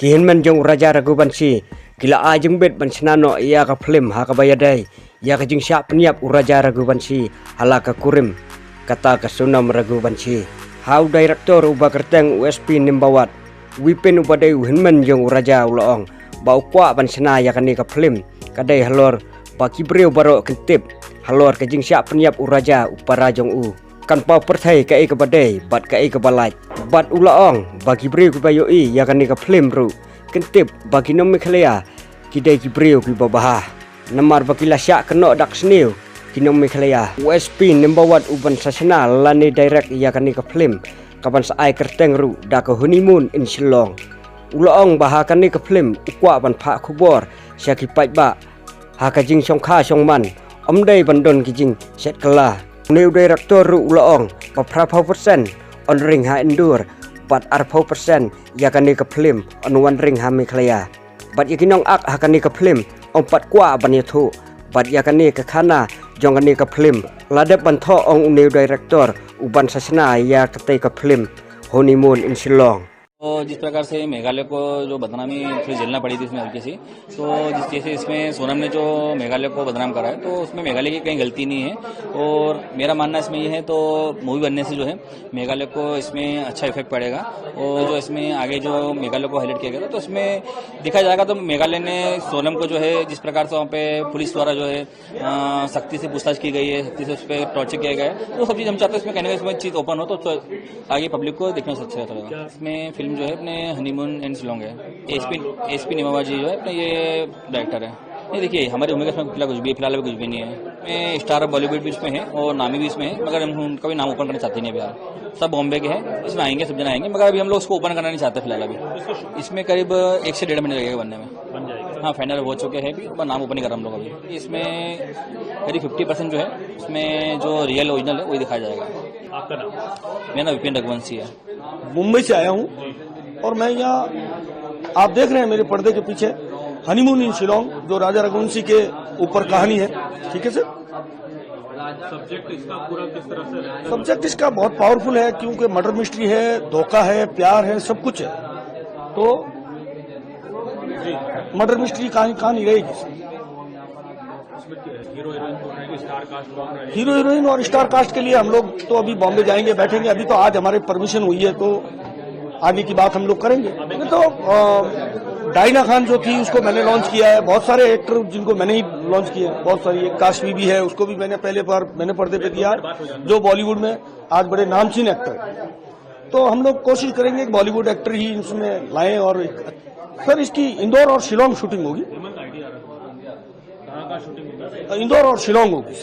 Kihinman jong Raja Raghuvanshi kila ajeng bet bansenano ia ka film ha ka bayadai ia ka jing siap niap Raja Raghuvanshi halaka kurim kata ka Sunam Raghuvanshi how director uba kerteng USP nimbawat wipin ubadai hinman jong Raja ulaong bau kwa bansena ia ka ni ka film kadai halor ba kibreu baro kentip halor ka jing siap niap Raja upara jong u kan pau perthai ka ke badai bat ka ke balai bat ulaong bagi breu ku bayoi ia ka ni ka film ru kentip bagi nom Meghalaya kidai kibreu ki babah namar bakila syak keno dak sniu kinom Meghalaya USP nimbawat uban sasana lani direct ia kan ni ka film kapan sa ai kerteng ru da ka honeymoon in Shillong ulaong bahakan ni ka film ukwa ban pha khubor syaki pai ba ha ka jing song kha song man omdai bandon ki jing set kala new director ru ulaong pa %, on ring ha endur bat %, ia kan ni ka film on one ring ha Meghalaya bat yakinong ak ha kan ni ka film on pat kwa ban yathu bat ia kan ni ka khana jong kan ni ka film ladep ban tho ong new director uban sasana ia katai ka film honeymoon in Shillong। तो जिस प्रकार से मेघालय को जो बदनामी फिर झेलना पड़ी थी इसमें हल्की सी, तो जिस जैसे इसमें सोनम ने जो मेघालय को बदनाम करा है तो उसमें मेघालय की कहीं गलती नहीं है और मेरा मानना इसमें ये है तो मूवी बनने से जो है मेघालय को इसमें अच्छा इफेक्ट पड़ेगा और जो इसमें आगे जो मेघालय को हाईलाइट किया गया तो इसमें दिखा जाएगा तो मेघालय ने सोनम को जो है जिस प्रकार से वहाँ पे पुलिस द्वारा जो है सख्ती से पूछताछ की गई है, सख्ती से उस पर टॉर्चर किया गया है, तो सब चीज़ हम चाहते हैं इसमें कहने का इसमें चीज़ ओपन हो तो आगे पब्लिक को देखना अच्छा लगेगा। इसमें फिल्म जो है अपने हनीमून इन शिलोंग है, एसपी निमावा जी जो है अपने ये डायरेक्टर है। ये देखिए हमारी उम्मीद इसमें कुछ भी फिलहाल अभी कुछ भी नहीं है। मैं स्टार बॉलीवुड भी इसमें है और नामी भी इसमें है मगर हम उनका भी नाम ओपन करना चाहते नहीं अभी। सब बॉम्बे के हैं, इसमें आएंगे सब जन आएंगे मगर अभी हम लोग उसको ओपन करना नहीं चाहते फिलहाल अभी। इसमें करीब 1 से 1.5 महीने लगेगा बनने में। हाँ फाइनल हो चुके हैं अभी पर नाम ओपन नहीं कर हम लोग अभी। इसमें करीब 50% जो है इसमें जो रियल ओरिजिनल है वही दिखाया जाएगा। आपका नाम? मेरा नाम विपिन रघुवंशी है। मुंबई से आया हूँ और मैं यहाँ आप देख रहे हैं मेरे पर्दे के पीछे हनीमून इन शिलोंग जो राजा रघुवंशी के ऊपर कहानी है। ठीक है सर, सब्जेक्ट इसका पूरा किस तरह से? सब्जेक्ट इसका बहुत पावरफुल है क्योंकि मर्डर मिस्ट्री है, धोखा है, प्यार है, सब कुछ है। तो मर्डर मिस्ट्री कहानी रहेगी। हीरो हीरोइन और स्टार कास्ट के लिए हम लोग तो अभी बॉम्बे जाएंगे, बैठेंगे। अभी तो आज हमारे परमिशन हुई है तो आगे की बात हम लोग करेंगे। तो डायना खान जो थी उसको मैंने लॉन्च किया है, बहुत सारे एक्टर जिनको मैंने ही लॉन्च किया है, बहुत सारी। एक काशवी भी है, उसको भी मैंने पहले बार मैंने पर्दे पे दिया जो बॉलीवुड में आज बड़े नामचीन एक्टर। तो हम लोग कोशिश करेंगे कि बॉलीवुड एक्टर ही इसमें लाएं। और सर इसकी इंदौर और शिलोंग शूटिंग होगी, इंदौर और शिलोंग होगी।